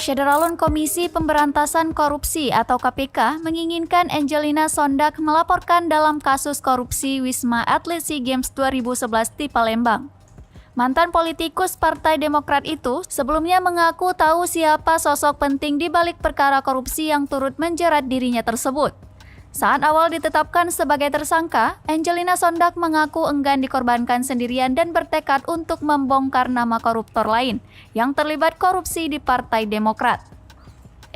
Syederalun Komisi Pemberantasan Korupsi atau KPK menginginkan Angelina Sondag melaporkan dalam kasus korupsi Wisma Atlet SEA Games 2011 di Palembang. Mantan politikus Partai Demokrat itu sebelumnya mengaku tahu siapa sosok penting di balik perkara korupsi yang turut menjerat dirinya tersebut. Saat awal ditetapkan sebagai tersangka, Angelina Sondag mengaku enggan dikorbankan sendirian dan bertekad untuk membongkar nama koruptor lain yang terlibat korupsi di Partai Demokrat.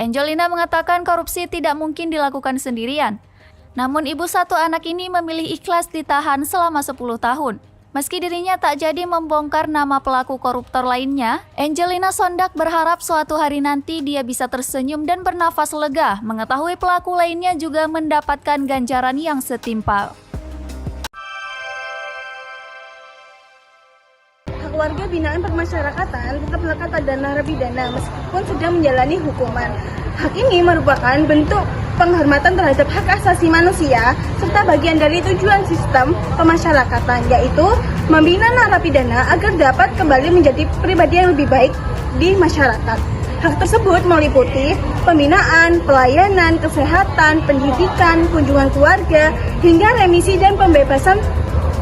Angelina mengatakan korupsi tidak mungkin dilakukan sendirian. Namun ibu satu anak ini memilih ikhlas ditahan selama 10 tahun. Meski dirinya tak jadi membongkar nama pelaku koruptor lainnya, Angelina Sondag berharap suatu hari nanti dia bisa tersenyum dan bernafas lega mengetahui pelaku lainnya juga mendapatkan ganjaran yang setimpal. Hak warga binaan permasyarakatan tetap melekat pada narapidana meskipun sudah menjalani hukuman. Hak ini merupakan bentuk penghormatan terhadap hak asasi manusia serta bagian dari tujuan sistem pemasyarakatan, yaitu membina narapidana agar dapat kembali menjadi pribadi yang lebih baik di masyarakat. Hak tersebut meliputi pembinaan, pelayanan, kesehatan, pendidikan, kunjungan keluarga, hingga remisi dan pembebasan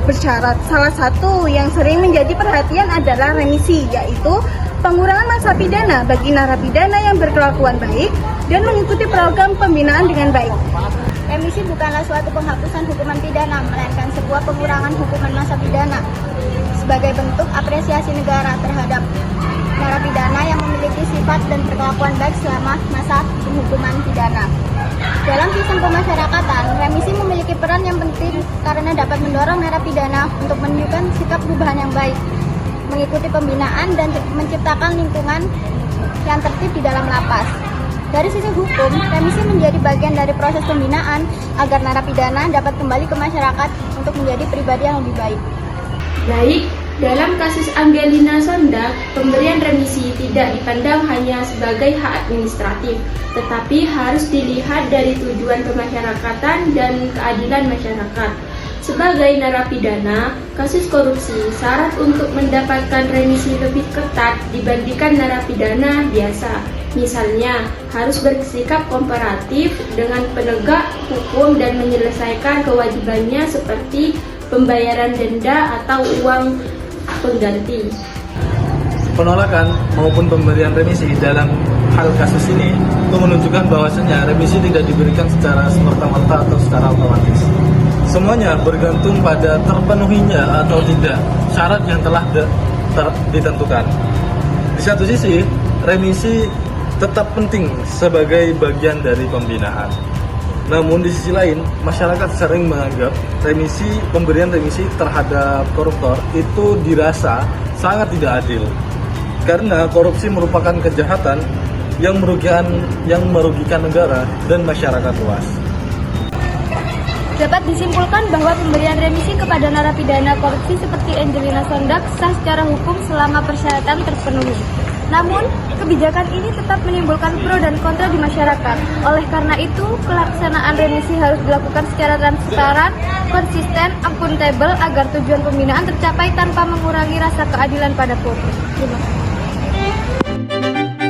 bersyarat. Salah satu yang sering menjadi perhatian adalah remisi, yaitu pengurangan masa pidana bagi narapidana yang berkelakuan baik dan mengikuti program pembinaan dengan baik. Remisi bukanlah suatu penghapusan hukuman pidana, melainkan sebuah pengurangan hukuman masa pidana sebagai bentuk apresiasi negara terhadap narapidana yang memiliki sifat dan perlakuan baik selama masa hukuman pidana. Dalam sistem pemasyarakatan, remisi memiliki peran yang penting karena dapat mendorong narapidana untuk menunjukkan sikap perubahan yang baik, mengikuti pembinaan dan menciptakan lingkungan yang tertib di dalam lapas. Dari sisi hukum, remisi menjadi bagian dari proses pembinaan agar narapidana dapat kembali ke masyarakat untuk menjadi pribadi yang lebih baik. Baik, dalam kasus Angelina Sondag, pemberian remisi tidak dipandang hanya sebagai hak administratif, tetapi harus dilihat dari tujuan pemasyarakatan dan keadilan masyarakat. Sebagai narapidana, kasus korupsi syarat untuk mendapatkan remisi lebih ketat dibandingkan narapidana biasa. Misalnya, harus bersikap kooperatif dengan penegak hukum dan menyelesaikan kewajibannya seperti pembayaran denda atau uang pengganti. Penolakan maupun pemberian remisi dalam hal kasus ini itu menunjukkan bahwasanya remisi tidak diberikan secara semerta-merta atau secara otomatis. Semuanya bergantung pada terpenuhinya atau tidak syarat yang telah ditentukan. Di satu sisi, remisi tetap penting sebagai bagian dari pembinaan. Namun di sisi lain, masyarakat sering menganggap pemberian remisi terhadap koruptor itu dirasa sangat tidak adil. Karena korupsi merupakan kejahatan yang merugikan negara dan masyarakat luas. Dapat disimpulkan bahwa pemberian remisi kepada narapidana korupsi seperti Angelina Sondag sah secara hukum selama persyaratan terpenuhi. Namun, kebijakan ini tetap menimbulkan pro dan kontra di masyarakat. Oleh karena itu, pelaksanaan remisi harus dilakukan secara transparan, konsisten, akuntabel agar tujuan pembinaan tercapai tanpa mengurangi rasa keadilan pada publik. Terima kasih.